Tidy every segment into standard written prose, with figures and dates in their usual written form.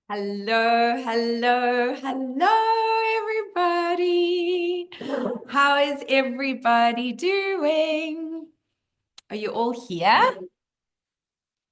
Hello, hello, hello, everybody. How is everybody doing? Are you all here?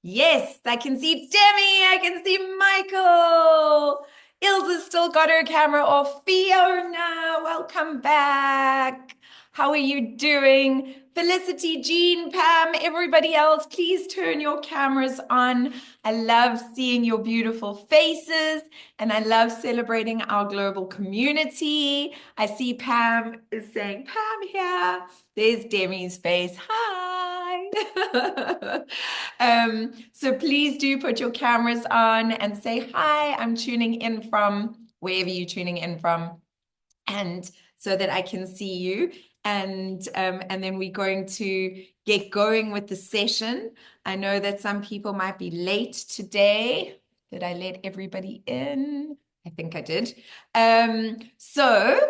Yes, I can see Demi. I can see Michael. Ilza's still got her camera off. Fiona, welcome back. How are you doing? Felicity, Jean, Pam, everybody else, please turn your cameras on. I love seeing your beautiful faces and I love celebrating our global community. I see Pam is saying, Pam here. There's Demi's face. Hi. So please do put your cameras on and say, hi, I'm tuning in from wherever you're tuning in from, and so that I can see you. And then we're going to get going with the session. I know that some people might be late today. Did I let everybody in? I think I did. So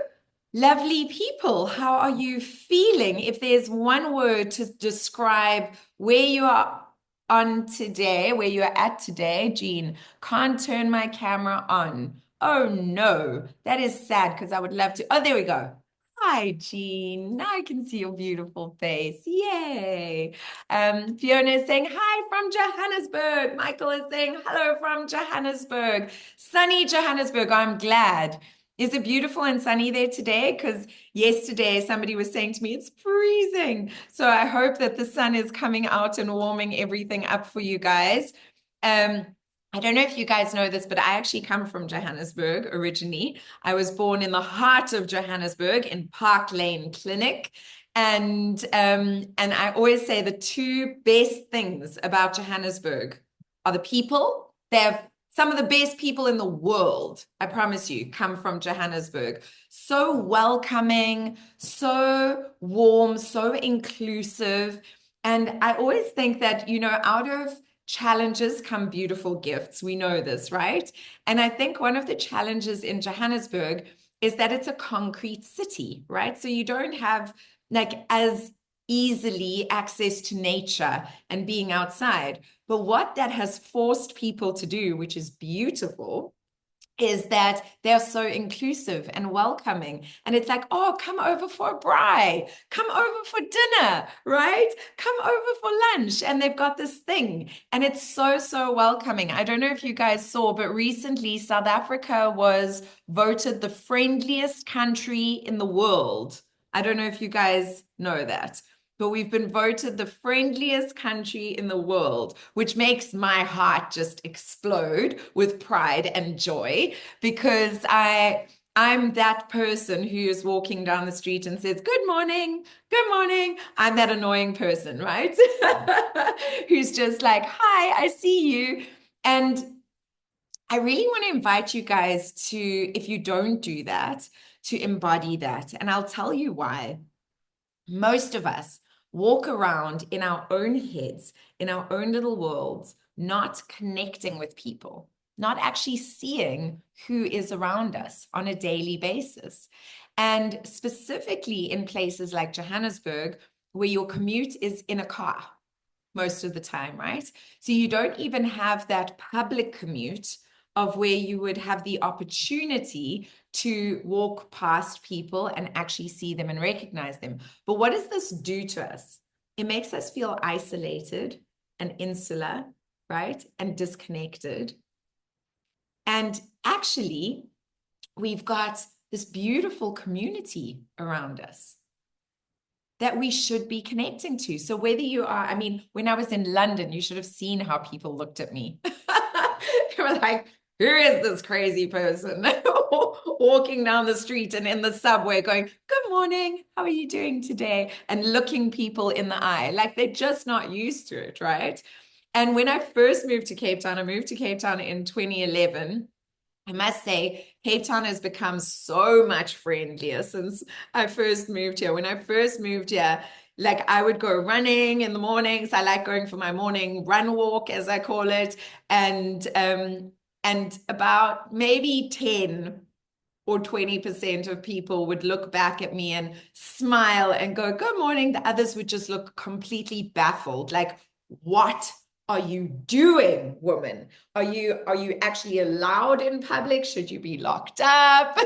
lovely people, how are you feeling? If there's one word to describe where you are on today, where you are at today, Jean, can't turn my camera on. Oh no, that is sad because I would love to. Oh, there we go. Hi, Jean. Now I can see your beautiful face. Yay. Fiona is saying hi from Johannesburg. Michael is saying hello from Johannesburg. Sunny Johannesburg, I'm glad. Is it beautiful and sunny there today? Because yesterday somebody was saying to me, it's freezing. So I hope that the sun is coming out and warming everything up for you guys. Um, I don't know if you guys know this, but I actually come from Johannesburg originally. I was born in the heart of Johannesburg in Park Lane Clinic. And I always say the two best things about Johannesburg are the people. They have some of the best people in the world, I promise you, come from Johannesburg. So welcoming, so warm, so inclusive. And I always think that, out of challenges come beautiful gifts. We know this, right? And I think one of the challenges in Johannesburg is that it's a concrete city, right? So you don't have like as easily access to nature and being outside. But what that has forced people to do, which is beautiful, is that they're so inclusive and welcoming. And it's like, oh, come over for a braai, come over for dinner, right? Come over for lunch. And they've got this thing. And it's so, so welcoming. I don't know if you guys saw, but recently South Africa was voted the friendliest country in the world. I don't know if you guys know that. But we've been voted the friendliest country in the world, which makes my heart just explode with pride and joy because I'm that person who is walking down the street and says, good morning, good morning. I'm that annoying person, right? Who's just like, hi, I see you. And I really want to invite you guys to, if you don't do that, to embody that. And I'll tell you why. Most of us walk around in our own heads, in our own little worlds, not connecting with people, not actually seeing who is around us on a daily basis. And specifically in places like Johannesburg, where your commute is in a car most of the time, right? So you don't even have that public commute of where you would have the opportunity to walk past people and actually see them and recognize them. But what does this do to us? It makes us feel isolated and insular, right? And disconnected. And actually, we've got this beautiful community around us that we should be connecting to. So whether you are, I mean, when I was in London, you should have seen how people looked at me. They were like, who is this crazy person walking down the street and in the subway going, good morning, how are you doing today? And looking people in the eye, like they're just not used to it, right? And when I first moved to Cape Town, I moved to Cape Town in 2011. I must say, Cape Town has become so much friendlier since I first moved here. When I first moved here, like I would go running in the mornings. I like going for my morning run walk, as I call it. And about maybe 10 or 20% of people would look back at me and smile and go, good morning. The others would just look completely baffled, like, what are you doing, woman? Are you actually allowed in public? Should you be locked up?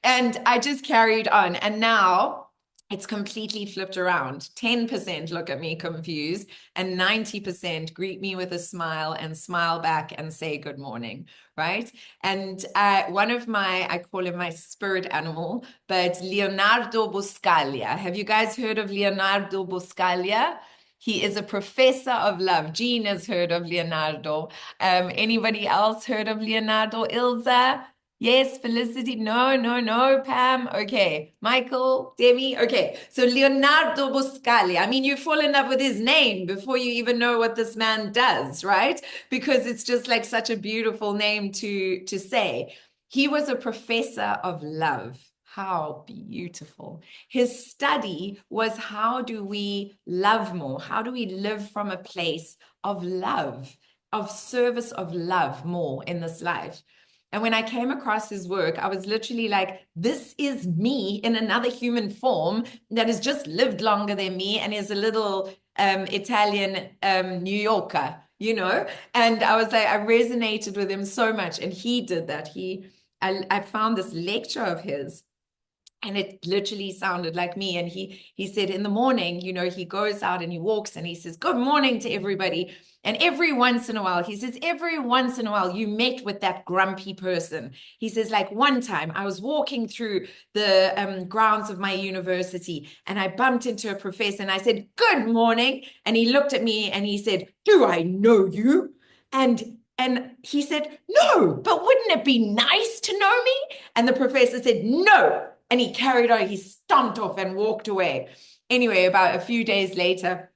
And I just carried on. And now it's completely flipped around. 10% look at me confused, and 90% greet me with a smile and smile back and say good morning, right? And one of my, I call him my spirit animal, but Leonardo Buscaglia. Have you guys heard of Leonardo Buscaglia? He is a professor of love. Jean has heard of Leonardo. Anybody else heard of Leonardo? Ilza? Yes, Felicity. No, no, no, Pam. Okay. Michael, Demi. Okay. So Leonardo Buscaglia. I mean, you fall in love with his name before you even know what this man does, right? Because it's just like such a beautiful name to say. He was a professor of love. How beautiful. His study was, how do we love more? How do we live from a place of love, of service of love more in this life? And when I came across his work, I was literally like, this is me in another human form that has just lived longer than me and is a little Italian New Yorker, you know? And I was like, I resonated with him so much. And he did that. I found this lecture of his, and it literally sounded like me. And he said in the morning, you know, he goes out and he walks and he says, good morning to everybody. And every once in a while, he says, every once in a while, you met with that grumpy person. He says, like one time I was walking through the grounds of my university and I bumped into a professor and I said, good morning. And he looked at me and he said, do I know you? And he said, no, but wouldn't it be nice to know me? And the professor said, no. And he carried on, he stomped off and walked away. Anyway, about a few days later,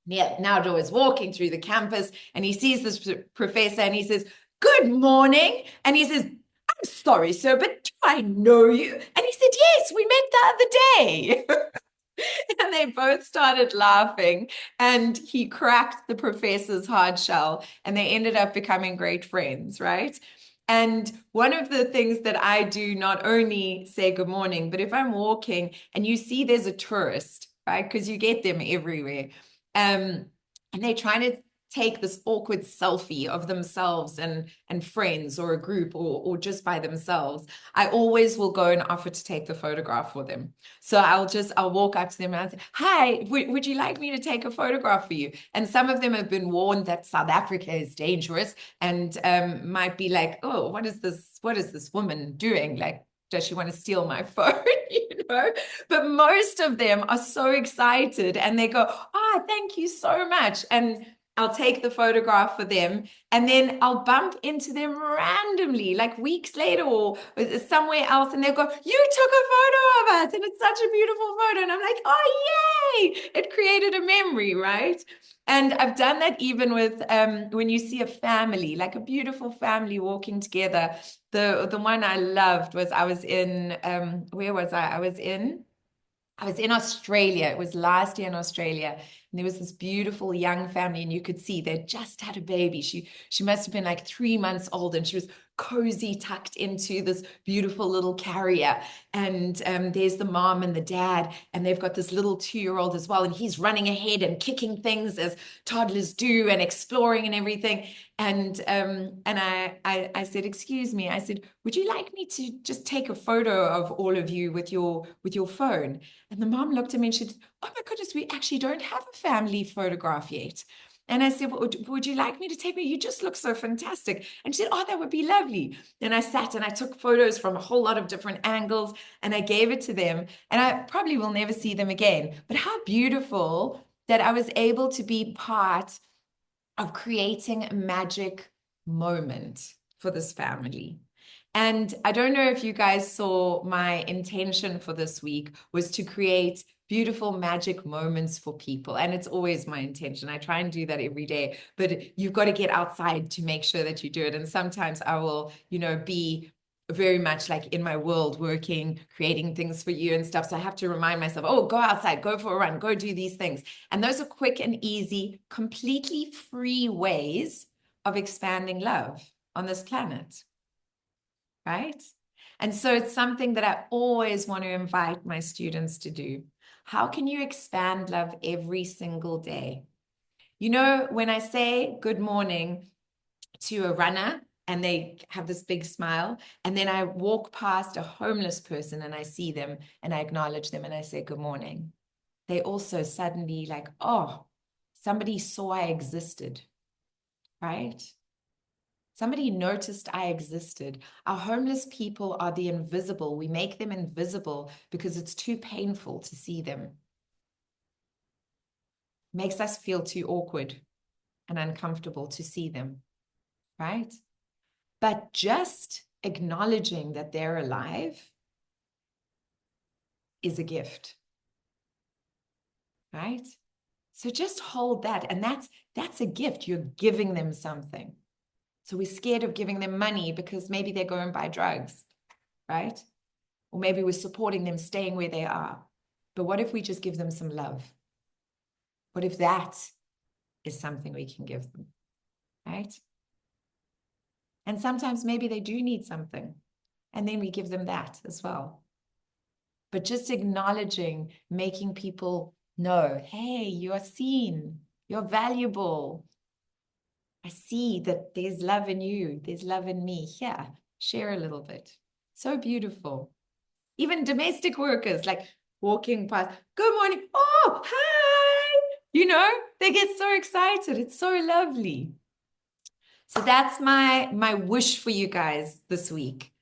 Leonardo is walking through the campus and he sees this professor and he says, good morning. And he says, I'm sorry, sir, but do I know you? And he said, yes, we met the other day. And they both started laughing, and he cracked the professor's hard shell, and they ended up becoming great friends, right? And one of the things that I do, not only say good morning, but if I'm walking and you see there's a tourist, right? Because you get them everywhere. And they're trying to take this awkward selfie of themselves and friends or a group or just by themselves, I always will go and offer to take the photograph for them. So I'll walk up to them and I'll say, hi, would you like me to take a photograph for you? And some of them have been warned that South Africa is dangerous and might be like, oh, what is this woman doing? Like, does she want to steal my phone? You know, but most of them are so excited and they go, ah, thank you so much. And I'll take the photograph for them and then I'll bump into them randomly, like weeks later or somewhere else. And they'll go, you took a photo of us and it's such a beautiful photo. And I'm like, oh, yay. It created a memory, right? And I've done that even with when you see a family, like a beautiful family walking together. The one I loved was I was in, where was I? I was in Australia. It was last year in Australia. And there was this beautiful young family, and you could see they just had a baby. She must have been like 3 months old, and she was cozy tucked into this beautiful little carrier. And there's the mom and the dad, and they've got this little 2-year-old as well. And he's running ahead and kicking things as toddlers do and exploring and everything. And I said, excuse me, I said, would you like me to just take a photo of all of you with your phone? And the mom looked at me and she said, oh my goodness, we actually don't have a family photograph yet. And I said, well, would you like me to take me? You just look so fantastic. And she said, oh, that would be lovely. And I sat and I took photos from a whole lot of different angles and I gave it to them. And I probably will never see them again. But how beautiful that I was able to be part of creating a magic moment for this family. And I don't know if you guys saw my intention for this week was to create beautiful magic moments for people. And it's always my intention. I try and do that every day, but you've got to get outside to make sure that you do it. And sometimes I will, be very much like in my world working, creating things for you and stuff. So I have to remind myself, oh, go outside, go for a run, go do these things. And those are quick and easy, completely free ways of expanding love on this planet. Right? And so it's something that I always want to invite my students to do. How can you expand love every single day? You know, when I say good morning to a runner and they have this big smile, and then I walk past a homeless person and I see them and I acknowledge them and I say good morning, they also suddenly like, oh, somebody saw I existed, right? Somebody noticed I existed. Our homeless people are the invisible. We make them invisible because it's too painful to see them. Makes us feel too awkward and uncomfortable to see them, right? But just acknowledging that they're alive is a gift, right? So just hold that. And that's a gift. You're giving them something. So we're scared of giving them money because maybe they go and buy drugs, right? Or maybe we're supporting them staying where they are. But what if we just give them some love? What if that is something we can give them, right? And sometimes maybe they do need something, and then we give them that as well. But just acknowledging, making people know, hey, you're seen, you're valuable. I see that there's love in you, there's love in me. Here, share a little bit. So beautiful. Even domestic workers, like walking past, good morning. Oh, hi. You know, they get so excited. It's so lovely. So that's my wish for you guys this week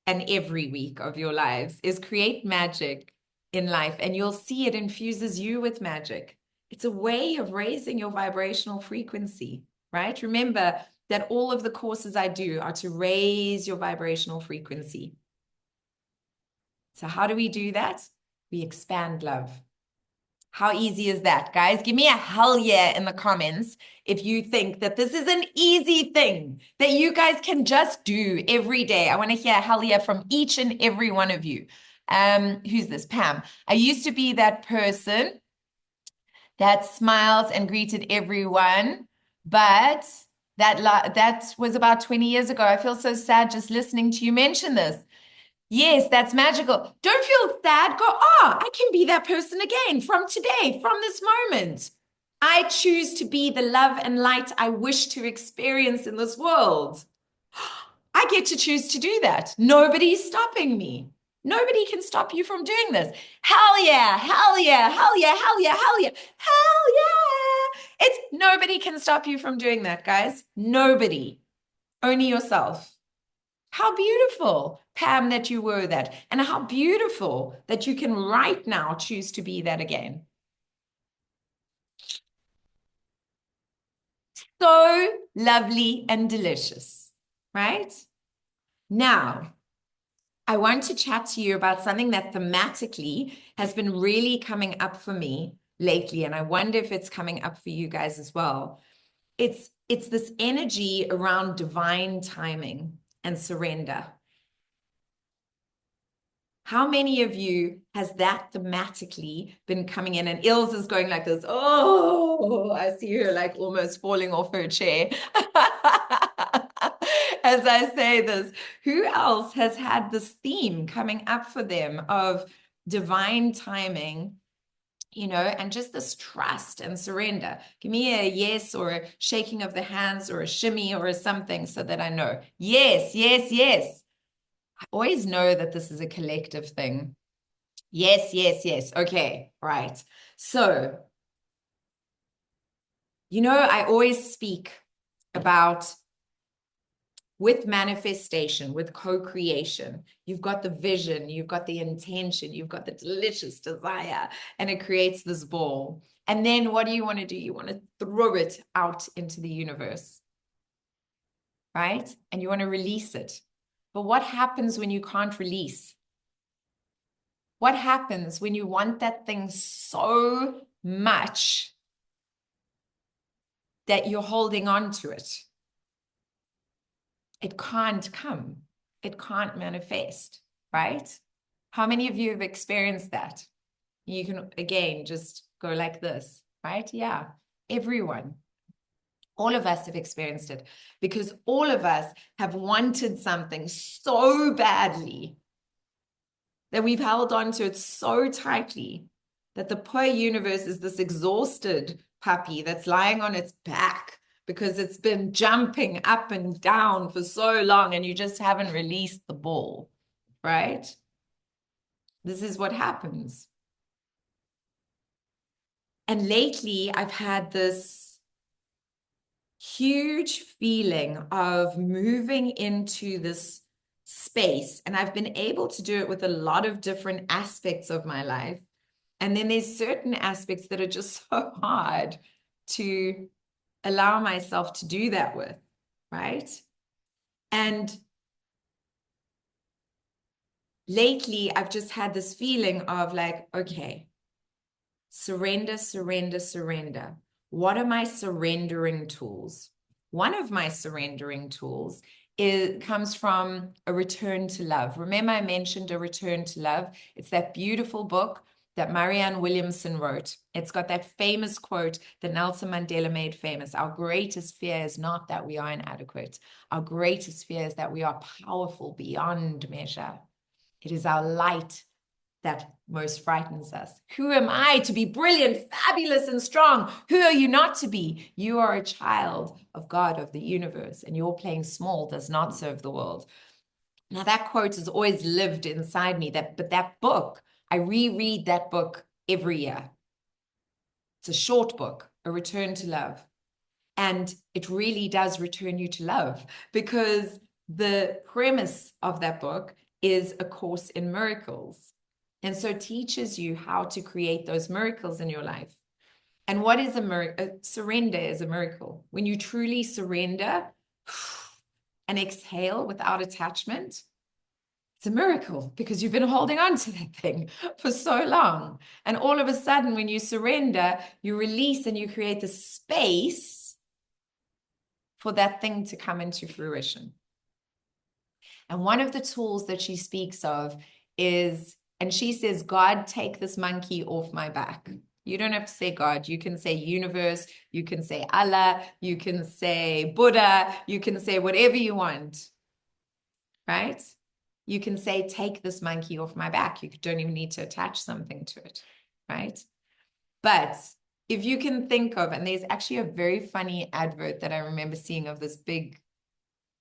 and every week of your lives is create magic in life, and you'll see it infuses you with magic. It's a way of raising your vibrational frequency, right? Remember that all of the courses I do are to raise your vibrational frequency. So how do we do that? We expand love. How easy is that, guys? Give me a hell yeah in the comments if you think that this is an easy thing that you guys can just do every day. I want to hear hell yeah from each and every one of you. Who's this? Pam. I used to be that person that smiles and greeted everyone, but that was about 20 years ago. I feel so sad just listening to you mention this. Yes, that's magical. Don't feel sad. Go, oh, I can be that person again from today, from this moment. I choose to be the love and light I wish to experience in this world. I get to choose to do that. Nobody's stopping me. Nobody can stop you from doing this. Hell yeah, hell yeah, hell yeah, hell yeah, hell yeah, hell yeah. It's nobody can stop you from doing that, guys. Nobody. Only yourself. How beautiful, Pam, that you were that. And how beautiful that you can right now choose to be that again. So lovely and delicious, right? Now, I want to chat to you about something that thematically has been really coming up for me lately. And I wonder if it's coming up for you guys as well. It's this energy around divine timing and surrender. How many of you has that thematically been coming in? And Ilse is going like this. Oh, I see her like almost falling off her chair. As I say this, who else has had this theme coming up for them of divine timing, you know, and just this trust and surrender? Give me a yes or a shaking of the hands or a shimmy or a something so that I know. Yes, yes, yes. I always know that this is a collective thing. Yes, yes, yes. Okay, right. So, you know, I always speak about with manifestation, with co-creation, you've got the vision, you've got the intention, you've got the delicious desire, and it creates this ball. And then what do you want to do? You want to throw it out into the universe, right? And you want to release it. But what happens when you can't release? What happens when you want that thing so much that you're holding on to it? It can't come. It can't manifest, right? How many of you have experienced that? You can, again, just go like this, right? Yeah, everyone. All of us have experienced it because all of us have wanted something so badly that we've held on to it so tightly that the poor universe is this exhausted puppy that's lying on its back because it's been jumping up and down for so long and you just haven't released the ball, right? This is what happens. And lately, I've had this huge feeling of moving into this space, and I've been able to do it with a lot of different aspects of my life. And then there's certain aspects that are just so hard to allow myself to do that with, right? And lately, I've just had this feeling of like, okay, surrender, surrender, surrender. What are my surrendering tools? One of my surrendering tools comes from A Return to Love. Remember, I mentioned A Return to Love. It's that beautiful book that Marianne Williamson wrote. It's got that famous quote that Nelson Mandela made famous. Our greatest fear is not that we are inadequate. Our greatest fear is that we are powerful beyond measure. It is our light that most frightens us. Who am I to be brilliant, fabulous, and strong? Who are you not to be? You are a child of God, of the universe, and your playing small does not serve the world. Now, that quote has always lived inside me, but that book, I reread that book every year. It's a short book, A Return to Love. And it really does return you to love, because the premise of that book is A Course in Miracles. And so it teaches you how to create those miracles in your life. And what is a miracle? Surrender is a miracle. When you truly surrender and exhale without attachment, it's a miracle, because you've been holding on to that thing for so long. And all of a sudden, when you surrender, you release and you create the space for that thing to come into fruition. And one of the tools that she speaks of is, and she says, God, take this monkey off my back. You don't have to say God. You can say universe. You can say Allah. You can say Buddha. You can say whatever you want, right? You can say, take this monkey off my back. You don't even need to attach something to it, right? But if you can think of, and there's actually a very funny advert that I remember seeing of this big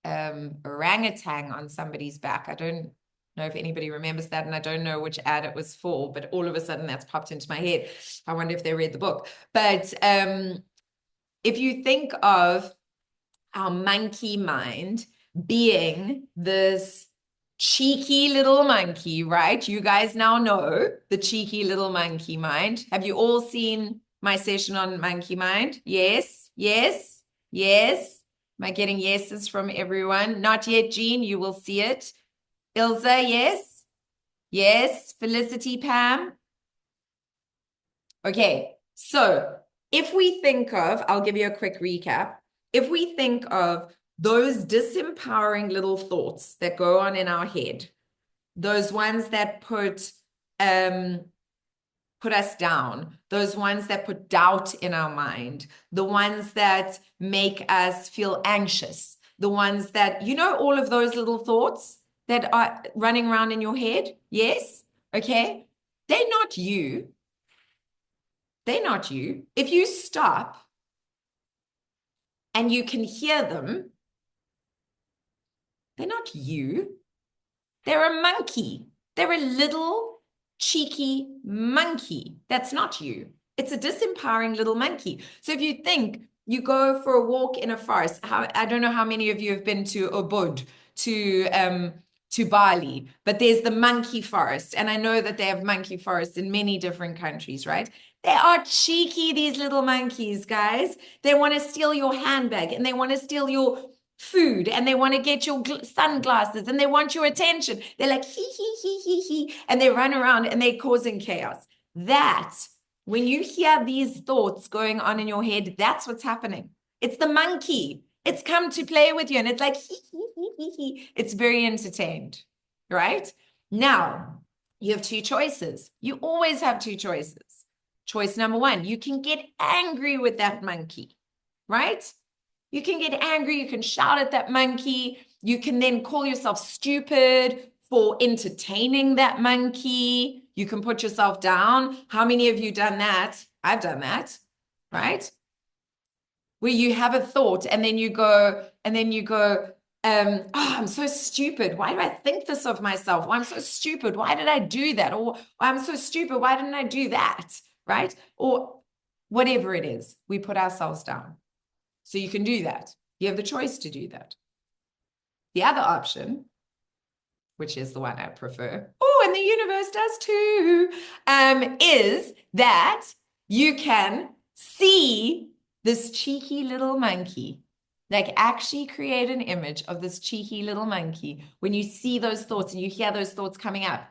orangutan on somebody's back. I don't know if anybody remembers that, and I don't know which ad it was for, but all of a sudden that's popped into my head. I wonder if they read the book. But if you think of our monkey mind being this cheeky little monkey, right? You guys now know the cheeky little monkey mind. Have you all seen my session on monkey mind? Yes, yes, yes. Am I getting yeses from everyone? Not yet, Jean. You will see it. Ilza, yes. Yes. Felicity, Pam. Okay. So if we think of, I'll give you a quick recap. If we think of those disempowering little thoughts that go on in our head, those ones that put us down, those ones that put doubt in our mind, the ones that make us feel anxious, the ones that, you know, all of those little thoughts that are running around in your head. Yes. Okay. They're not you. They're not you. If you stop and you can hear them, they're not you. They're a monkey. They're a little cheeky monkey. That's not you. It's a disempowering little monkey. So if you think you go for a walk in a forest, I don't know how many of you have been to Ubud, to Bali, but there's the monkey forest. And I know that they have monkey forests in many different countries, right? They are cheeky, these little monkeys, guys. They want to steal your handbag, and they want to steal your food, and they want to get your sunglasses, and they want your attention. They're like, he, and they run around and they're causing chaos. That, when you hear these thoughts going on in your head, that's what's happening. It's the monkey. It's come to play with you, and it's like, he. It's very entertained, right? Now, you have two choices. You always have two choices. Choice number one, you can get angry with that monkey, right? You can get angry. You can shout at that monkey. You can then call yourself stupid for entertaining that monkey. You can put yourself down. How many of you done that? I've done that. right? Where you have a thought and then you go, oh, I'm so stupid. Why do I think this of myself? Oh, I'm so stupid. Why did I do that? Or I'm so stupid. Why didn't I do that? Right? Or whatever it is, we put ourselves down. So you can do that. You have the choice to do that. The other option, which is the one I prefer, oh, and the universe does too, is that you can see this cheeky little monkey, like actually create an image of this cheeky little monkey when you see those thoughts and you hear those thoughts coming up,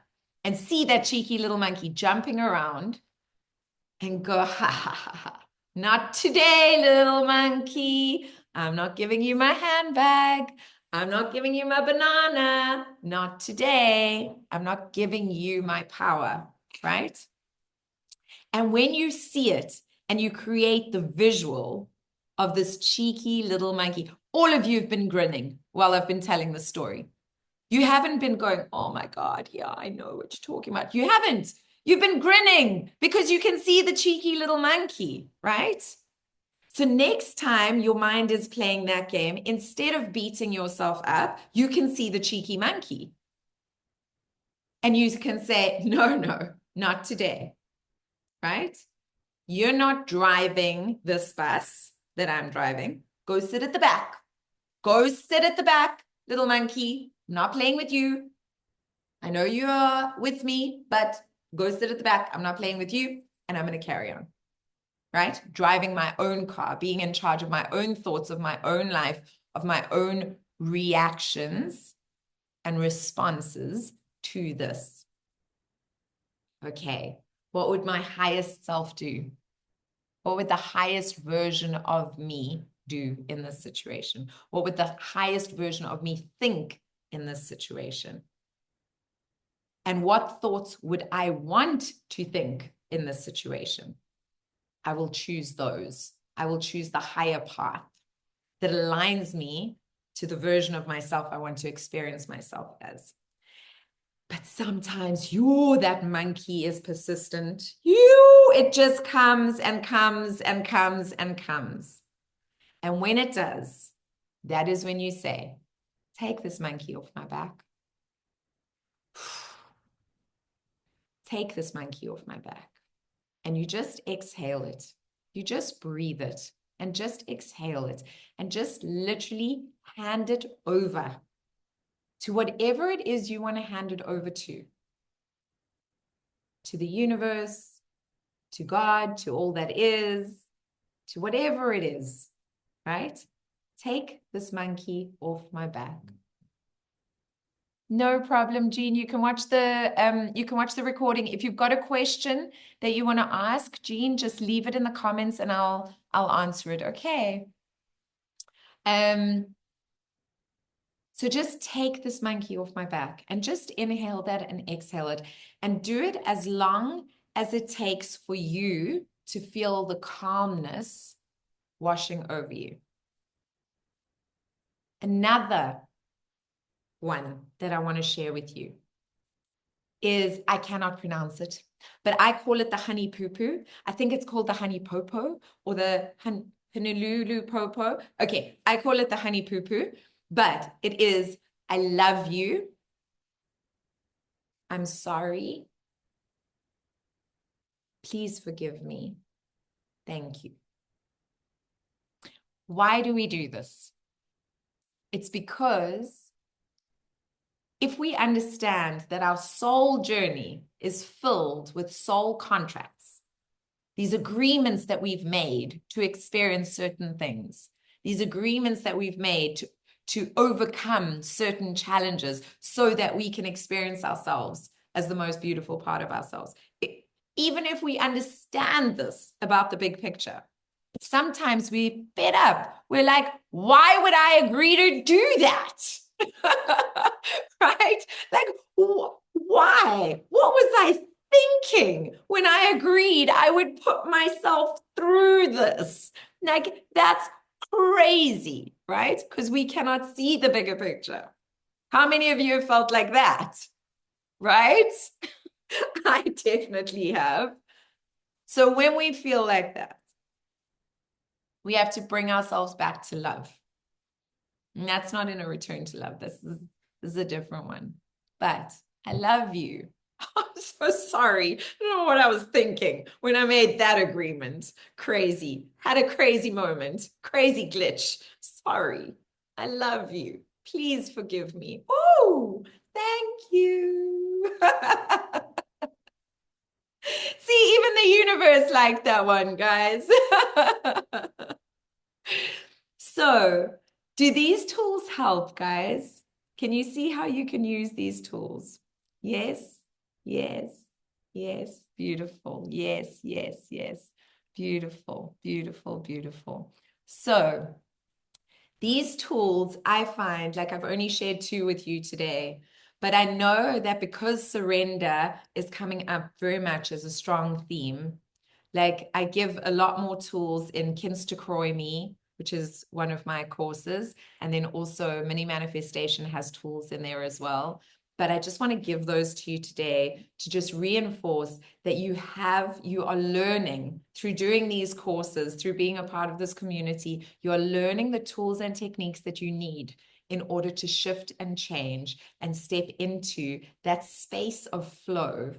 and see that cheeky little monkey jumping around and go, ha, ha, ha, ha. Not today, little monkey. I'm not giving you my handbag. I'm not giving you my banana. Not today. I'm not giving you my power, right? And when you see it and you create the visual of this cheeky little monkey, all of you have been grinning while I've been telling the story. You haven't been going, oh my God, yeah, I know what you're talking about. You haven't. You've been grinning because you can see the cheeky little monkey, right? So next time your mind is playing that game, instead of beating yourself up, you can see the cheeky monkey. And you can say, no, no, not today, right? You're not driving this bus that I'm driving. Go sit at the back. Go sit at the back, little monkey. I'm not playing with you. I know you are with me, but go sit at the back. I'm not playing with you, and I'm going to carry on, right? Driving my own car, being in charge of my own thoughts, of my own life, of my own reactions and responses to this. Okay, what would my highest self do? What would the highest version of me do in this situation? What would the highest version of me think in this situation? And what thoughts would I want to think in this situation? I will choose those. I will choose the higher path that aligns me to the version of myself I want to experience myself as. But sometimes that monkey is persistent. It just comes and comes and comes and comes. And when it does, that is when you say, take this monkey off my back. Take this monkey off my back. And you just exhale it. You just breathe it and just exhale it and just literally hand it over to whatever it is you want to hand it over to the universe, to God, to all that is, to whatever it is, right? Take this monkey off my back. No problem, Jean. You can watch the recording. If you've got a question that you want to ask Jean, just leave it in the comments and I'll answer it. Okay. So just take this monkey off my back and just inhale that and exhale it, and do it as long as it takes for you to feel the calmness washing over you. Another one that I want to share with you is, I cannot pronounce it, but I call it the honey poo poo. I think it's called the honey popo or the Honolulu popo. Okay, I call it the honey poo poo, but it is, I love you. I'm sorry. Please forgive me. Thank you. Why do we do this? It's because if we understand that our soul journey is filled with soul contracts, these agreements that we've made to experience certain things, these agreements that we've made to overcome certain challenges so that we can experience ourselves as the most beautiful part of ourselves. Even if we understand this about the big picture, sometimes we're fed up. We're like, why would I agree to do that? Right? Like, why? What was I thinking when I agreed I would put myself through this? Like, that's crazy, right? Because we cannot see the bigger picture. How many of you have felt like that? Right? I definitely have. So when we feel like that, We have to bring ourselves back to love. And that's not in a return to love. This is a different one. But I love you. I'm so sorry. I don't know what I was thinking when I made that agreement. Crazy. Had a crazy moment. Crazy glitch. Sorry. I love you. Please forgive me. Oh, thank you. See, even the universe liked that one, guys. So, do these tools help, guys? Can you see how you can use these tools? Yes, yes, yes. Beautiful. Yes, yes, yes. Beautiful, beautiful, beautiful. So, these tools I find, like I've only shared 2 with you today, but I know that because surrender is coming up very much as a strong theme, like I give a lot more tools in Kinsta Kroy Me, which is one of my courses. And then also Mini Manifestation has tools in there as well. But I just want to give those to you today to just reinforce that you are learning through doing these courses, through being a part of this community, you are learning the tools and techniques that you need in order to shift and change and step into that space of flow,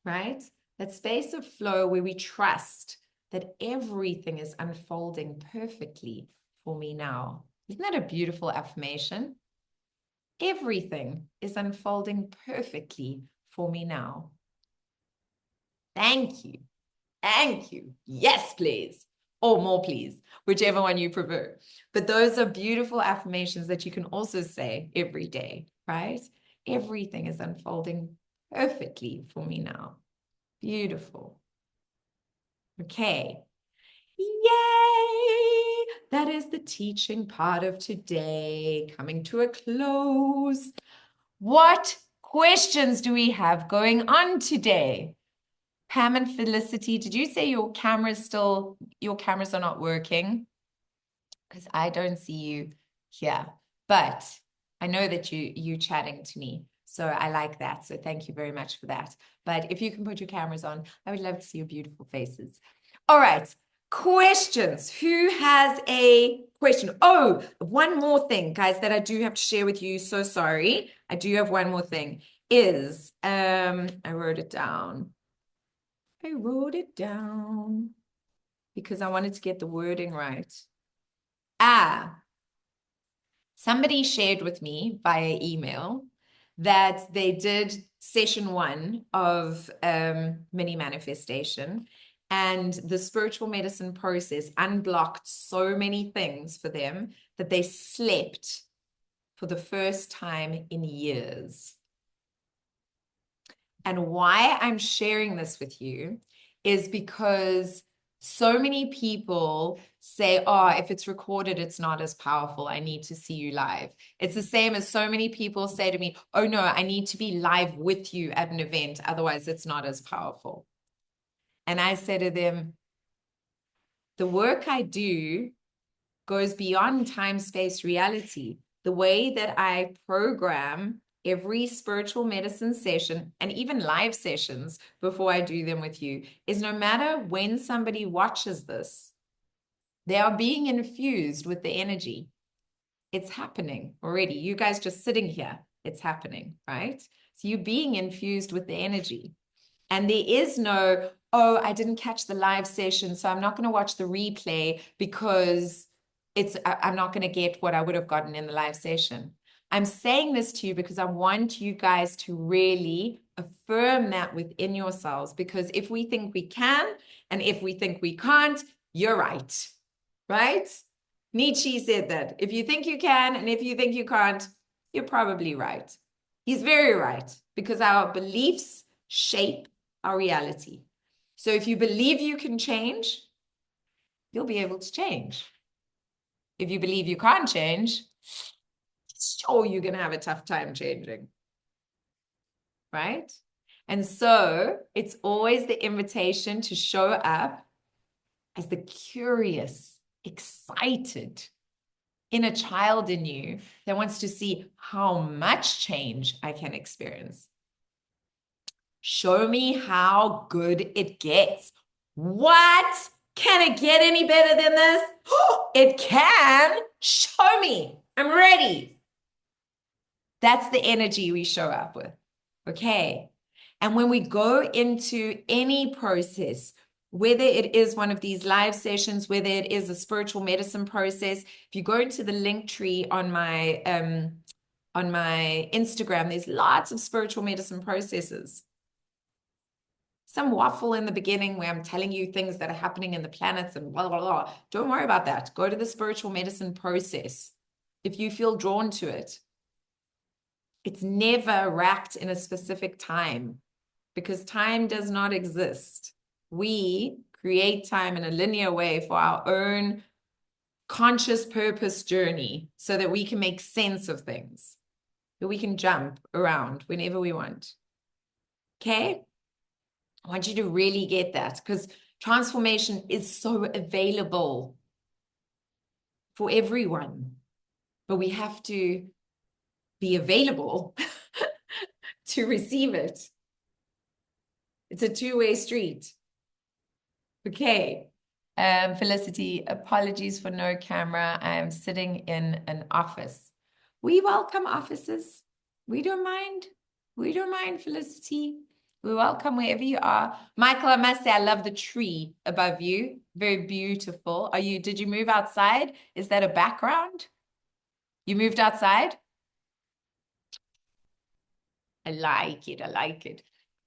right? That space of flow where we trust that everything is unfolding perfectly for me now. Isn't that a beautiful affirmation? Everything is unfolding perfectly for me now. Thank you. Thank you. Yes, please. Or more, please, whichever one you prefer. But those are beautiful affirmations that you can also say every day, right? Everything is unfolding perfectly for me now. Beautiful. Okay. Yay! That is the teaching part of today coming to a close. What questions do we have going on today? Pam and Felicity, did you say your cameras are not working? Because I don't see you here, but I know that you chatting to me. So I like that. So thank you very much for that. But if you can put your cameras on, I would love to see your beautiful faces. All right. Questions. Who has a question? Oh, one more thing, guys, that I do have to share with you. So sorry. I do have one more thing. I wrote it down. I wrote it down because I wanted to get the wording right. Somebody shared with me via email that they did session 1 of Mini Manifestation, and the spiritual medicine process unblocked so many things for them that they slept for the first time in years. And why I'm sharing this with you is because so many people say, oh, if it's recorded, it's not as powerful. I need to see you live. It's the same as so many people say to me, oh, no, I need to be live with you at an event. Otherwise, it's not as powerful. And I say to them, the work I do goes beyond time, space, reality. The way that I program every spiritual medicine session and even live sessions before I do them with you is no matter when somebody watches this, they are being infused with the energy. It's happening already. You guys just sitting here, it's happening, right? So you're being infused with the energy. And there is no, oh, I didn't catch the live session, so I'm not going to watch the replay because I'm not going to get what I would have gotten in the live session. I'm saying this to you because I want you guys to really affirm that within yourselves, because if we think we can and if we think we can't, you're right, right? Nietzsche said that. If you think you can and if you think you can't, you're probably right. He's very right, because our beliefs shape our reality. So if you believe you can change, you'll be able to change. If you believe you can't change, sure, you're going to have a tough time changing. Right? And so it's always the invitation to show up as the curious, excited inner child in you that wants to see how much change I can experience. Show me how good it gets. What? Can it get any better than this? It can. Show me. I'm ready. That's the energy we show up with. Okay. And when we go into any process, whether it is one of these live sessions, whether it is a spiritual medicine process, if you go into the link tree on my Instagram, there's lots of spiritual medicine processes. Some waffle in the beginning where I'm telling you things that are happening in the planets and blah, blah, blah. Don't worry about that. Go to the spiritual medicine process if you feel drawn to it. It's never wrapped in a specific time because time does not exist. We create time in a linear way for our own conscious purpose journey so that we can make sense of things, that we can jump around whenever we want. Okay? I want you to really get that because transformation is so available for everyone, but we have to be available to receive it. It's a two-way street. Okay. Felicity, apologies for no camera. I am sitting in an office. We welcome offices. We don't mind. We don't mind, Felicity. We welcome wherever you are. Michael, I must say, I love the tree above you. Very beautiful. Did you move outside? Is that a background? You moved outside? I like it. I like it.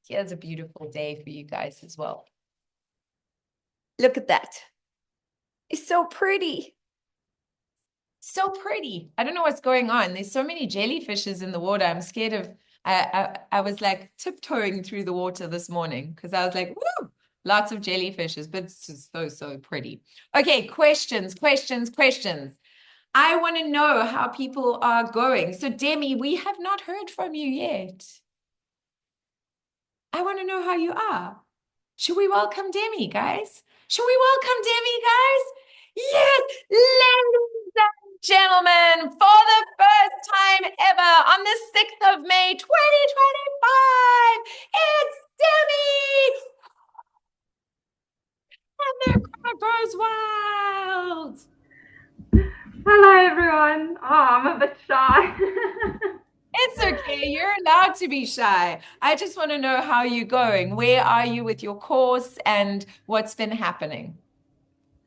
Here's a beautiful day for you guys as well. Look at that. It's so pretty. So pretty. I don't know what's going on. There's so many jellyfishes in the water. I'm scared of, I was like tiptoeing through the water this morning because I was like, woo, lots of jellyfishes, but it's just so pretty. Okay, questions. I want to know how people are going. So Demi, we have not heard from you yet. I want to know how you are. Should we welcome Demi, guys? Should we welcome Demi, guys? Yes, ladies and gentlemen, for the first time ever on the 6th of May, 2025, it's Demi! And the crowd goes wild. Hello, everyone. Oh, I'm a bit shy. It's okay. You're allowed to be shy. I just want to know how you're going. Where are you with your course and what's been happening?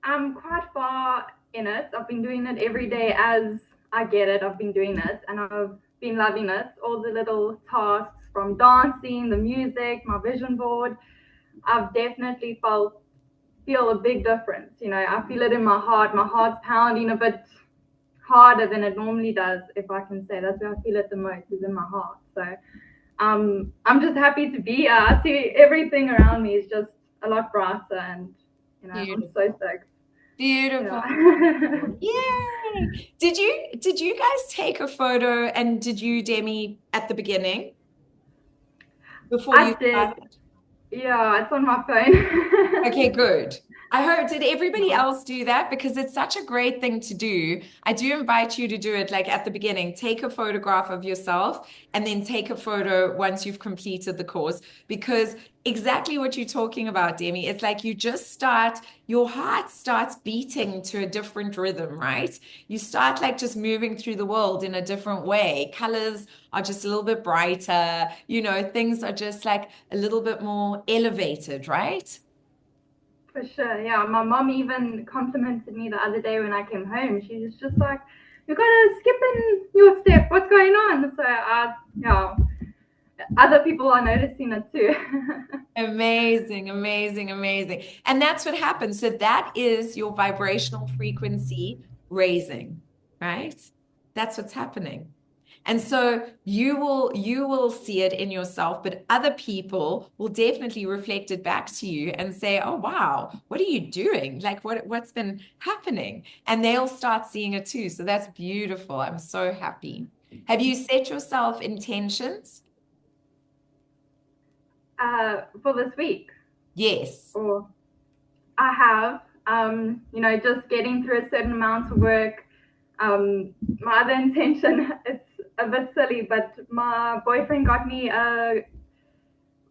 I'm quite far in it. I've been doing it every day as I get it. I've been doing it and I've been loving it. All the little tasks from dancing, the music, my vision board. I've definitely feel a big difference. You know, I feel it in my heart. My heart's pounding a bit harder than it normally does, if I can say. That's where I feel it the most, is in my heart. So I'm just happy to be here. I see everything around me is just a lot brighter, and I'm Beautiful. so stoked. Beautiful. Yeah. Yay. Did you guys take a photo and did you, Demi, at the beginning before I you did. started? Yeah, it's on my phone. Okay, good. I hope, did everybody else do that? Because it's such a great thing to do. I do invite you to do it like at the beginning. Take a photograph of yourself and then take a photo once you've completed the course. Because exactly what you're talking about, Demi, it's like you just start, your heart starts beating to a different rhythm, right? You start like just moving through the world in a different way. Colors are just a little bit brighter, things are just like a little bit more elevated, right? For sure, yeah. My mom even complimented me the other day when I came home. She was just like, "You got to skip in your step. What's going on?" So, yeah, other people are noticing it too. Amazing, amazing, amazing. And that's what happens. So that is your vibrational frequency raising, right? That's what's happening. And so you will see it in yourself, but other people will definitely reflect it back to you and say, "Oh wow, what are you doing? Like what's been happening?" And they'll start seeing it too. So that's beautiful. I'm so happy. Have you set yourself intentions? For this week, Yes. or I have, just getting through a certain amount of work. My other intention, it's a bit silly, but my boyfriend got me a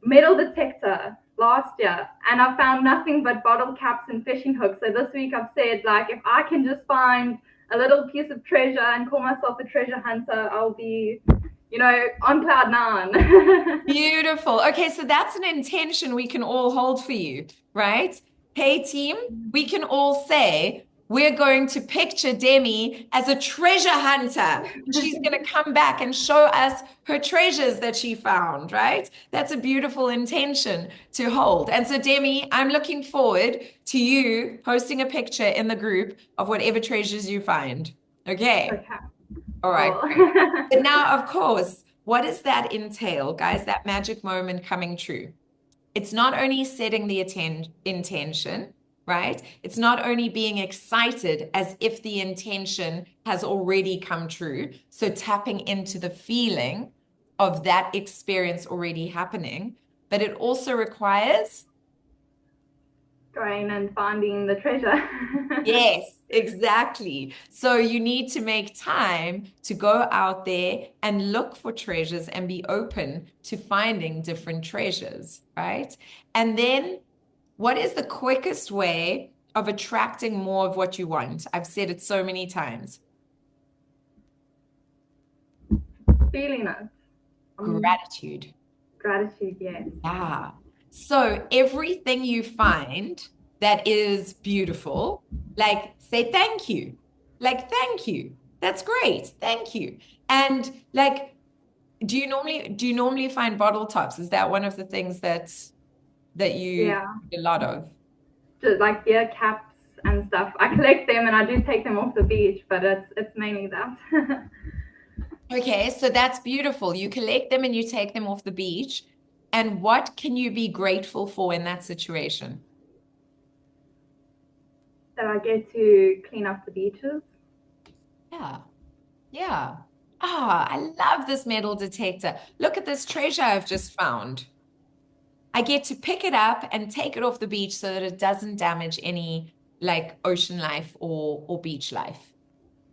metal detector last year, and I found nothing but bottle caps and fishing hooks. So this week I've said, like, if I can just find a little piece of treasure and call myself a treasure hunter, I'll be, on cloud nine. Beautiful. Okay, so that's an intention we can all hold for you, right? Hey, team, we can all say we're going to picture Demi as a treasure hunter. She's going to come back and show us her treasures that she found, right? That's a beautiful intention to hold. And so, Demi, I'm looking forward to you posting a picture in the group of whatever treasures you find. Okay. Okay. All right. Cool. But now, of course, what does that entail, guys? That magic moment coming true. It's not only setting the intention, right? It's not only being excited as if the intention has already come true. So tapping into the feeling of that experience already happening, but it also requires Going and finding the treasure. yes, exactly. So you need to make time to go out there and look for treasures and be open to finding different treasures, right? And then what is the quickest way of attracting more of what you want? I've said it so many times. Feeling it. Gratitude. Gratitude, yes. Yeah. So everything you find that is beautiful, like say thank you. Like thank you. That's great. Thank you. And like, do you normally find bottle tops? Is that one of the things that you Yeah. find a lot of? Just like beer caps and stuff. I collect them and I do take them off the beach, but it's mainly that. Okay, so that's beautiful. You collect them and you take them off the beach. And what can you be grateful for in that situation? That I get to clean up the beaches. Yeah. Yeah. Ah, I love this metal detector. Look at this treasure I've just found. I get to pick it up and take it off the beach so that it doesn't damage any like ocean life or beach life.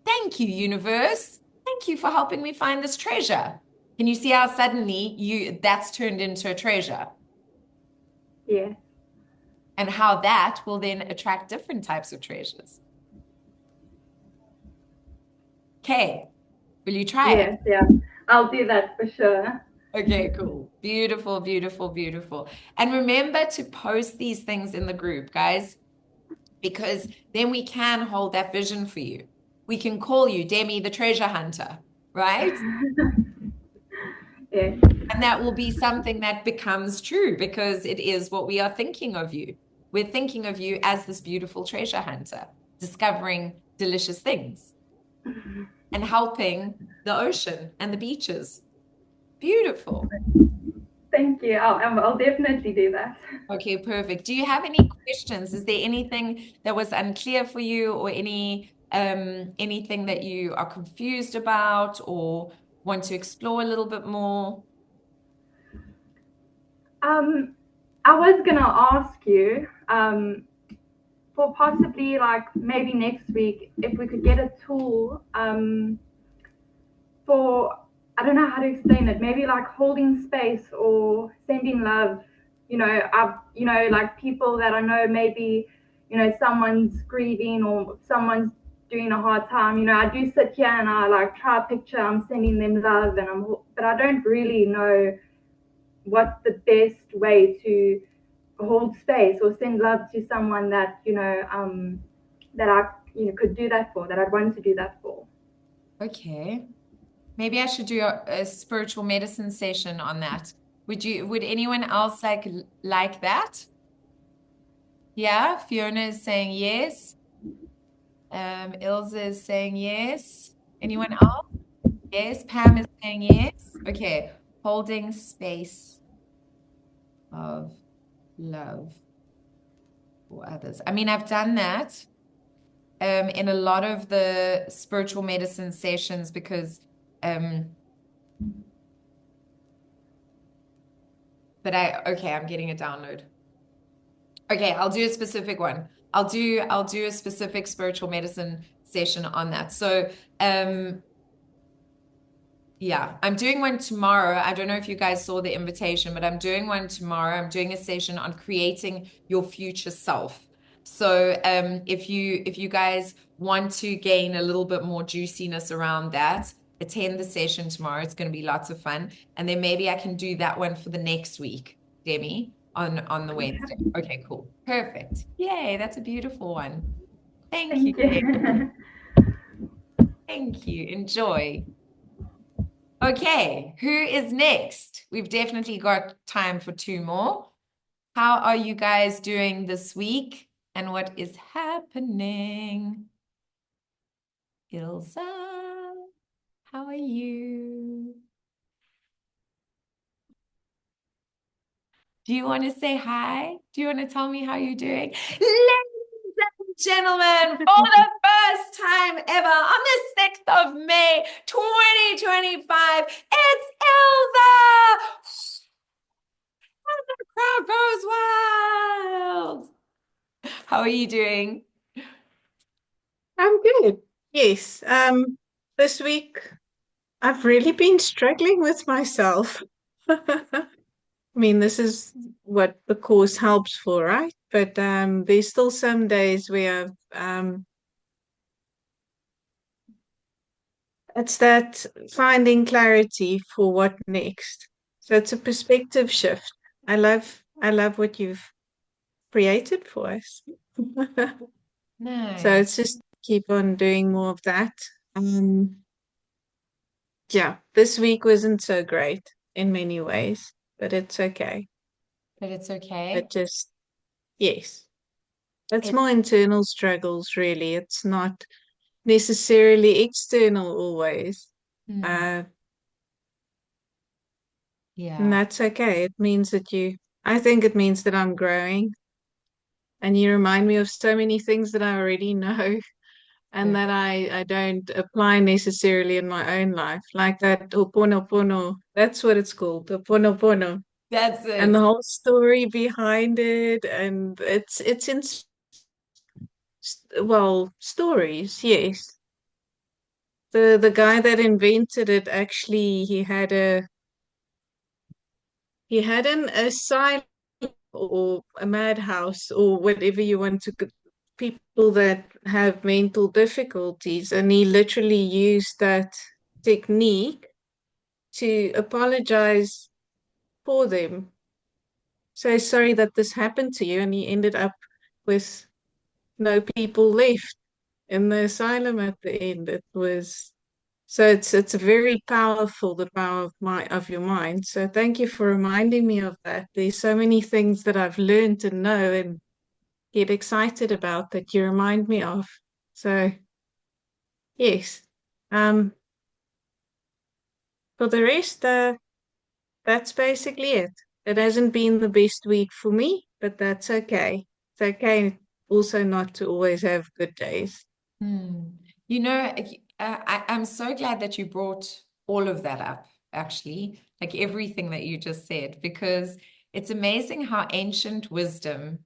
Thank you, universe. Thank you for helping me find this treasure. Can you see how suddenly that's turned into a treasure? Yes. And how that will then attract different types of treasures. Okay, will you try it? Yes, yeah. I'll do that for sure. Okay, cool. Beautiful, beautiful, beautiful. And remember to post these things in the group, guys, because then we can hold that vision for you. We can call you Demi the treasure hunter, right? Yes. And that will be something that becomes true because it is what we are thinking of you. We're thinking of you as this beautiful treasure hunter, discovering delicious things and helping the ocean and the beaches. Beautiful. Thank you. I'll definitely do that. Okay, perfect. Do you have any questions? Is there anything that was unclear for you or anything that you are confused about or want to explore a little bit more? I was gonna ask you, for possibly like maybe next week if we could get a tool for, I don't know how to explain it, maybe like holding space or sending love. Like people that I know, maybe someone's grieving or someone's doing a hard time. I do sit here and I like try a picture, I'm sending them love, but I don't really know what's the best way to hold space or send love to someone that that I could do that for, that I'd want to do that for. Okay. Maybe I should do a spiritual medicine session on that. Would anyone else like that? Yeah, Fiona is saying yes. Ilza is saying yes. Anyone else? Yes, Pam is saying yes. Okay, holding space of love for others. I mean, I've done that in a lot of the spiritual medicine sessions because okay, I'm getting a download. Okay, I'll do a specific one. I'll do a specific spiritual medicine session on that. So Yeah, I'm doing one tomorrow. I don't know if you guys saw the invitation, but I'm doing one tomorrow. I'm doing a session on creating your future self. So, if you guys want to gain a little bit more juiciness around that, attend the session tomorrow. It's going to be lots of fun. And then maybe I can do that one for the next week, Demi, on the Wednesday. Okay, cool. Perfect. Yay, that's a beautiful one. Thank you, Thank Demi. you. Thank you. Enjoy. Okay, who is next? We've definitely got time for two more. How are you guys doing this week? And what is happening? Ilza, how are you? Do you want to say hi? Do you want to tell me how you're doing? Ladies and gentlemen, for the first time ever on the 6th of May, 2025, it's Ilza! The crowd goes wild. How are you doing? I'm good. Yes. This week I've really been struggling with myself. I mean, this is what the course helps for, right? But there's still some days where it's that finding clarity for what next. So it's a perspective shift. I love what you've created for us. So Nice. it's just keep on doing more of that. Um, Yeah, this week wasn't so great in many ways, but it's okay. But it's okay. It just, yes, it's It, more internal struggles, really. It's not necessarily external always. hmm, Uh, and yeah, that's okay. It means that I think it means that I'm growing and you remind me of so many things that I already know and good. that I don't apply necessarily in my own life, like that Ho'oponopono. That's what it's called, Ho'oponopono. That's And the it. whole story behind it, and it's in well, stories, yes. The guy that invented it actually he had an asylum or a madhouse or whatever you want to people that have mental difficulties, and he literally used that technique to apologize for them. So sorry that this happened to you, and he ended up with no people left in the asylum at the end. It was so it's very powerful, the power of your mind. So thank you for reminding me of that. There's so many things that I've learned to know and get excited about that you remind me of. So yes. Um for the rest, that's basically it. It hasn't been the best week for me, but that's okay. It's okay also not to always have good days. Hmm. You know, I'm so glad that you brought all of that up, actually, like everything that you just said, because it's amazing how ancient wisdom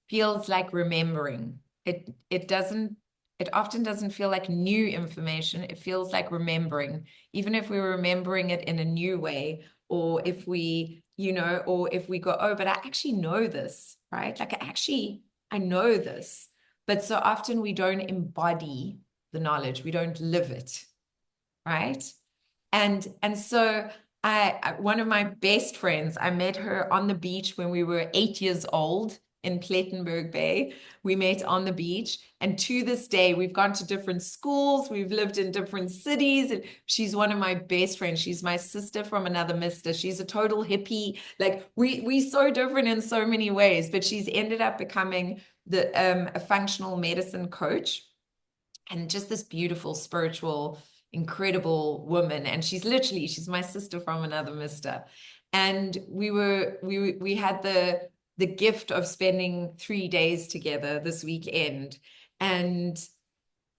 feels like remembering. It often doesn't feel like new information. It feels like remembering, even if we're remembering it in a new way, or if or if we go, oh, but I actually know this, right? Like I know this. But so often we don't embody the knowledge, we don't live it, right? And so one of my best friends, I met her on the beach when we were 8 years old in Plettenberg Bay. We met on the beach, and to this day, we've gone to different schools, we've lived in different cities, and she's one of my best friends. She's my sister from another mister. She's a total hippie. Like we so different in so many ways, but she's ended up becoming a functional medicine coach and just this beautiful spiritual incredible woman, and she's my sister from another mister. And we had the gift of spending 3 days together this weekend, and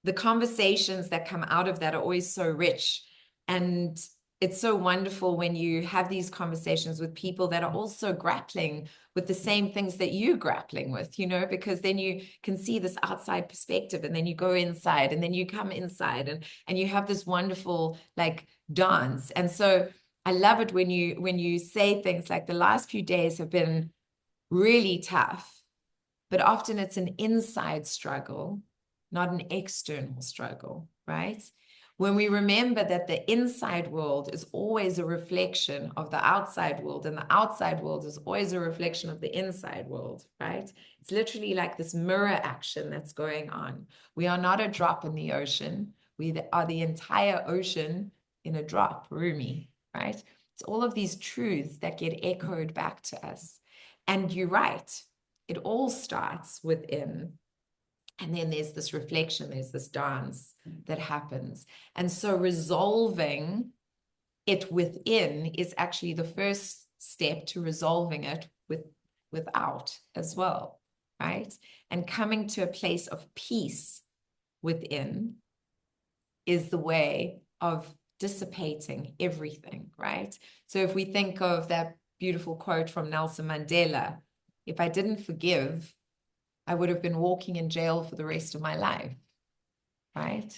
the conversations that come out of that are always so rich. And it's so wonderful when you have these conversations with people that are also grappling with the same things that you're grappling with, you know, because then you can see this outside perspective, and then you go inside, and then you come inside, and you have this wonderful like dance. And so I love it when you say things like, the last few days have been really tough, but often it's an inside struggle, not an external struggle, right? When we remember that the inside world is always a reflection of the outside world, and the outside world is always a reflection of the inside world, right? It's literally like this mirror action that's going on. We are not a drop in the ocean. We are the entire ocean in a drop, Rumi, right? It's all of these truths that get echoed back to us. And you're right, it all starts within. And then there's this reflection, there's this dance that happens. And so resolving it within is actually the first step to resolving it without as well, right? And coming to a place of peace within is the way of dissipating everything, right? So if we think of that beautiful quote from Nelson Mandela, if I didn't forgive, I would have been walking in jail for the rest of my life, right?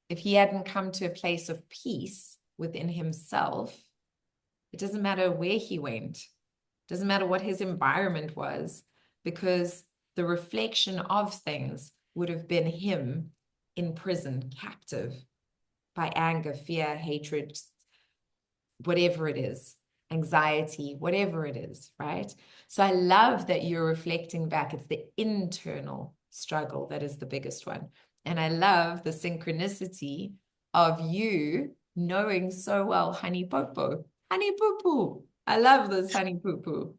If he hadn't come to a place of peace within himself, it doesn't matter where he went, it doesn't matter what his environment was, because the reflection of things would have been him in prison, captive by anger, fear, hatred, whatever it is, anxiety, whatever it is, right? So I love that you're reflecting back. It's the internal struggle that is the biggest one. And I love the synchronicity of you knowing so well Honey Popo. Honey Poo-Poo. I love this Honey Poo-Poo.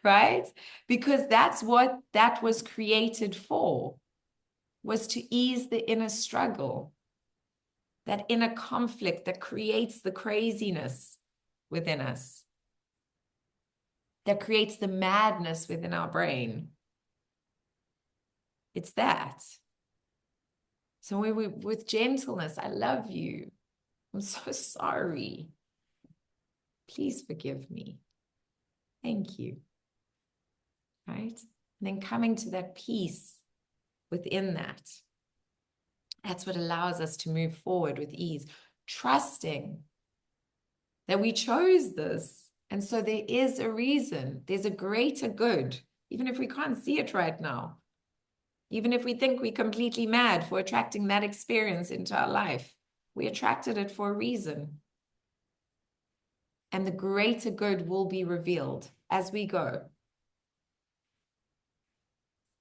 Right? Because that's what that was created for, was to ease the inner struggle, that inner conflict that creates the craziness within us, that creates the madness within our brain. It's that. So with gentleness, I love you. I'm so sorry. Please forgive me. Thank you. Right? And then coming to that peace within that. That's what allows us to move forward with ease, trusting that we chose this. And so there is a reason, there's a greater good, even if we can't see it right now. Even if we think we're completely mad for attracting that experience into our life, we attracted it for a reason. And the greater good will be revealed as we go.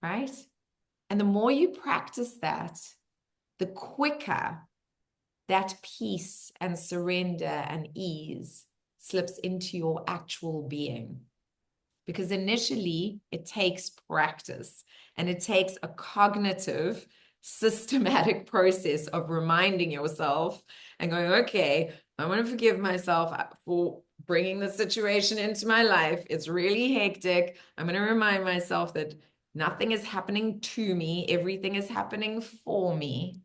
Right? And the more you practice that, the quicker that peace and surrender and ease slips into your actual being. Because initially it takes practice, and it takes a cognitive, systematic process of reminding yourself and going, okay, I want to forgive myself for bringing the situation into my life. It's really hectic. I'm going to remind myself that nothing is happening to me. Everything is happening for me.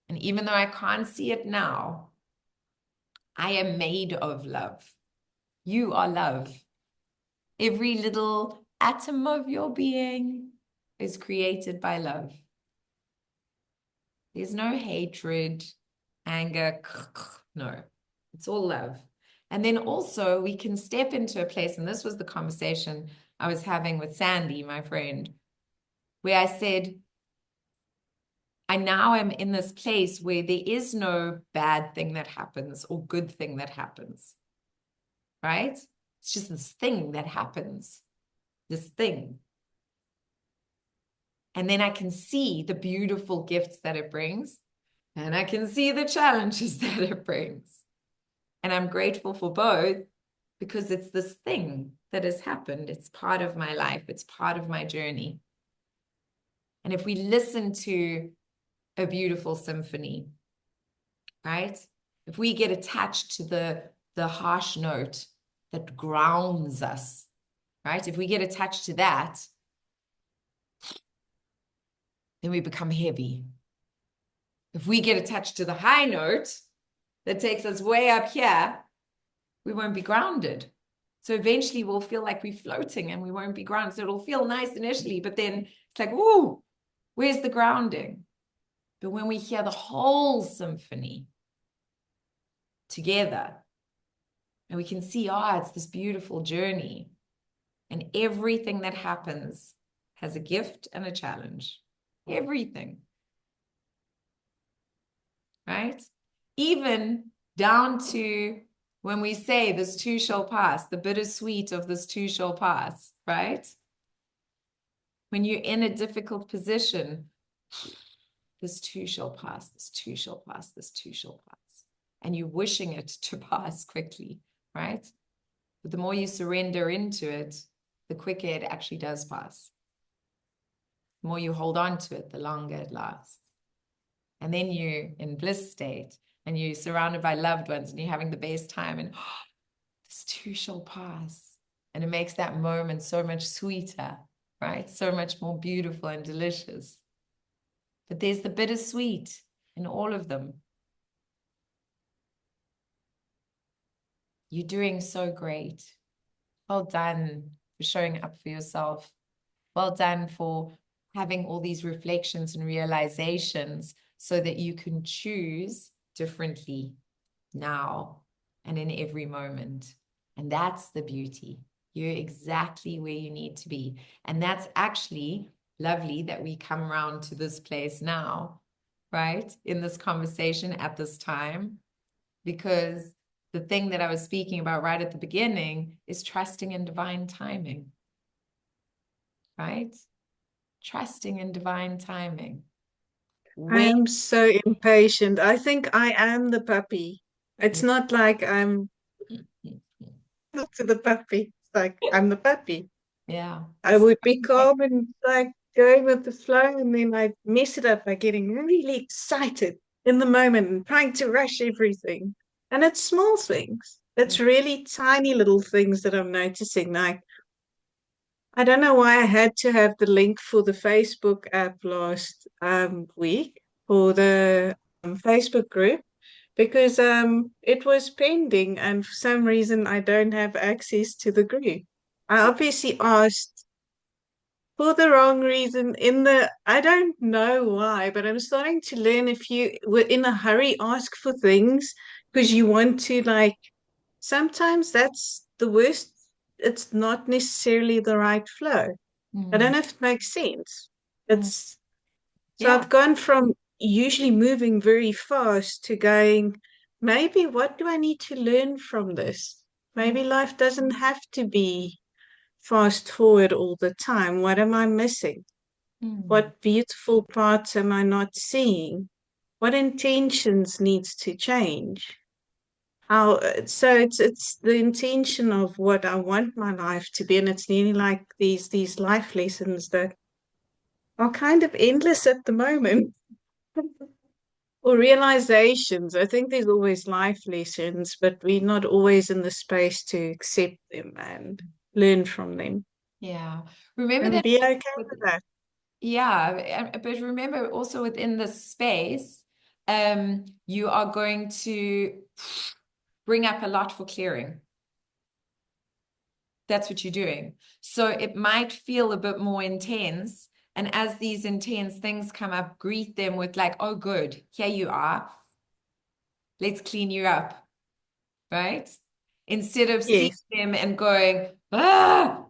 And even though I can't see it now, I am made of love. You are love. Every little atom of your being is created by love. There's no hatred, anger, no, it's all love. And then also we can step into a place, and this was the conversation I was having with Sandy, my friend, where I said, I now am in this place where there is no bad thing that happens or good thing that happens, right? It's just this thing that happens, this thing. And then I can see the beautiful gifts that it brings, and I can see the challenges that it brings. And I'm grateful for both, because it's this thing that has happened. It's part of my life. It's part of my journey. And if we listen to a beautiful symphony, right? If we get attached to the harsh note that grounds us, right? If we get attached to that, then we become heavy. If we get attached to the high note, that takes us way up here, we won't be grounded. So eventually we'll feel like we're floating and we won't be grounded. So it'll feel nice initially, but then it's like, ooh, where's the grounding? But when we hear the whole symphony together, and we can see, it's this beautiful journey. And everything that happens has a gift and a challenge. Everything. Right? Even down to when we say this too shall pass, the bittersweet of this too shall pass, right? When you're in a difficult position, this too shall pass, this too shall pass, this too shall pass. And you're wishing it to pass quickly, right? But the more you surrender into it, the quicker it actually does pass. The more you hold on to it, the longer it lasts. And then you're in bliss state and you're surrounded by loved ones and you're having the best time and this too shall pass. And it makes that moment so much sweeter, right? So much more beautiful and delicious. But there's the bittersweet in all of them. You're doing so great. Well done for showing up for yourself. Well done for having all these reflections and realizations so that you can choose differently now and in every moment. And that's the beauty. You're exactly where you need to be. And that's actually lovely that we come around to this place now, right? In this conversation at this time, because the thing that I was speaking about right at the beginning is trusting in divine timing, right? Trusting in divine timing. I am so impatient. I think I am the puppy. It's not like I'm not to the puppy. It's like I'm the puppy. Yeah. I would be calm and like going with the flow, and then I mess it up by getting really excited in the moment and trying to rush everything. And it's small things. It's really tiny little things that I'm noticing. Like, I don't know why I had to have the link for the Facebook app last week for the Facebook group because it was pending and for some reason I don't have access to the group. I obviously asked for the wrong reason I don't know why, but I'm starting to learn if you were in a hurry, ask for things because you want to like sometimes that's the worst. It's not necessarily the right flow. I don't know if it makes sense. It's so Yeah. I've gone from usually moving very fast to going, maybe what do I need to learn from this? Maybe life doesn't have to be fast forward all the time. What am I missing? What beautiful parts am I not seeing? What intentions needs to change? How so it's the intention of what I want my life to be, and it's nearly like these life lessons that are kind of endless at the moment. Or realizations. I think there's always life lessons, but we're not always in the space to accept them and learn from them. Yeah. Remember And that. be okay with that. Yeah, but remember also within this space, you are going to bring up a lot for clearing. That's what you're doing. So it might feel a bit more intense. And as these intense things come up, greet them with like, oh, good, here you are. Let's clean you up, right? Instead of seeing them and going,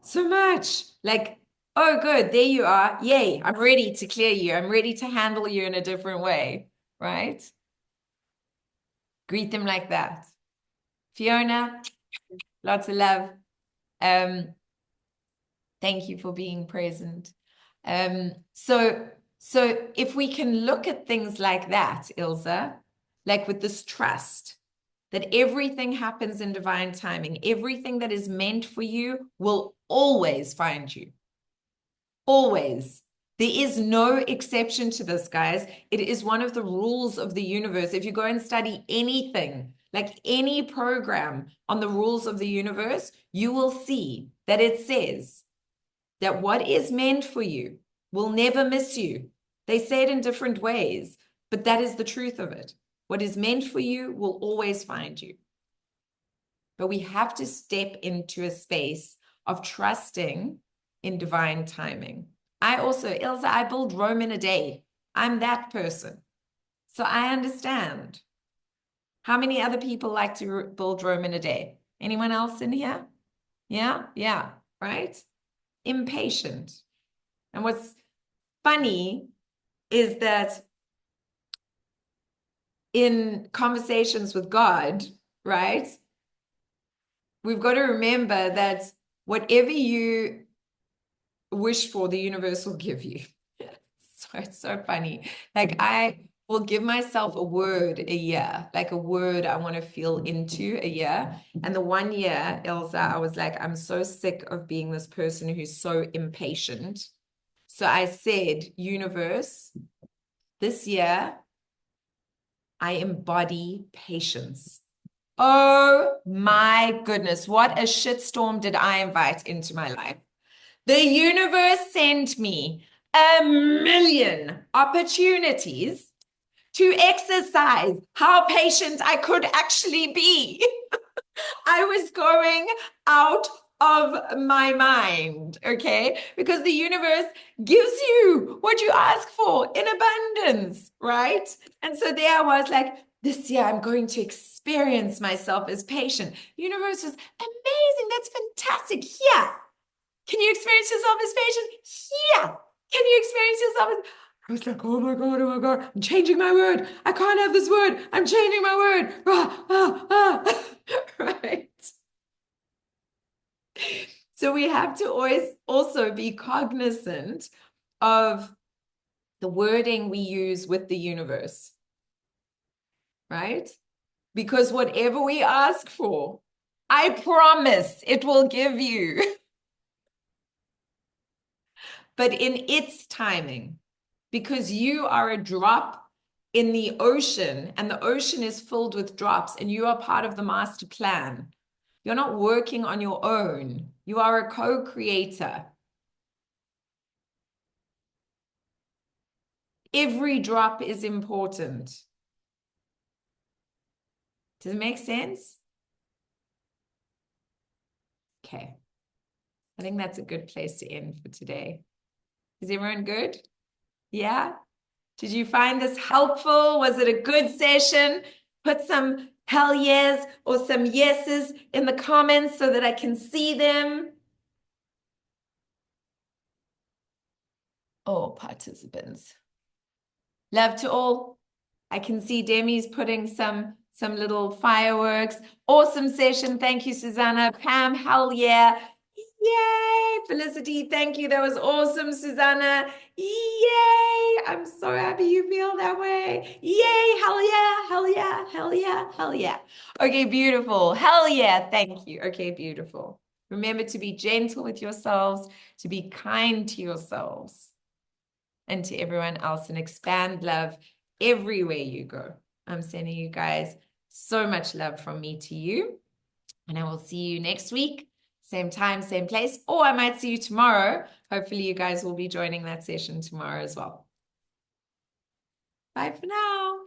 so much. Like, oh, good, there you are. Yay, I'm ready to clear you. I'm ready to handle you in a different way, right? Greet them like that. Fiona, lots of love. Thank you for being present. So if we can look at things like that, Ilse, like with this trust, that everything happens in divine timing, everything that is meant for you will always find you. Always. There is no exception to this, guys. It is one of the rules of the universe. If you go and study anything, like any program on the rules of the universe, you will see that it says that what is meant for you will never miss you. They say it in different ways, but that is the truth of it. What is meant for you will always find you. But we have to step into a space of trusting in divine timing. I also, Ilse, I build Rome in a day. I'm that person. So I understand. How many other people like to build Rome in a day? Anyone else in here? Yeah, right? Impatient. And what's funny is that in conversations with God, right? We've got to remember that whatever you wish for, the universe will give you. So it's so funny. Like I will give myself a word a year, like a word I want to feel into a year. And the 1 year, Ilse, I was like, I'm so sick of being this person who's so impatient. So I said, universe, this year, I embody patience. Oh my goodness, what a shitstorm did I invite into my life? The universe sent me 1,000,000 opportunities to exercise how patient I could actually be. I was going out of my mind, okay? Because the universe gives you what you ask for in abundance, right? And so there I was like, this year I'm going to experience myself as patient. Universe was amazing. That's fantastic. Yeah. Can you experience yourself as patient? Yeah. Can you experience yourself as... I was like, oh my God, I'm changing my word. I can't have this word. I'm changing my word. Right? So we have to always also be cognizant of the wording we use with the universe, right? Because whatever we ask for, I promise it will give you. But in its timing, because you are a drop in the ocean and the ocean is filled with drops and you are part of the master plan. You're not working on your own. You are a co-creator. Every drop is important. Does it make sense? Okay. I think that's a good place to end for today. Is everyone good? Yeah? Did you find this helpful? Was it a good session? Put some hell yes or some yeses in the comments so that I can see them. Oh, participants. Love to all. I can see Demi's putting some little fireworks. Awesome session. Thank you, Susanna. Pam, hell yeah. Yay. Felicity, thank you. That was awesome, Susanna. Yay. I'm so happy you feel that way. Yay. Hell yeah. Hell yeah. Hell yeah. Hell yeah. Okay, beautiful. Hell yeah. Thank you. Okay, beautiful. Remember to be gentle with yourselves, to be kind to yourselves and to everyone else, and expand love everywhere you go. I'm sending you guys so much love from me to you. And I will see you next week, same time, same place, or I might see you tomorrow. Hopefully you guys will be joining that session tomorrow as well. Bye for now.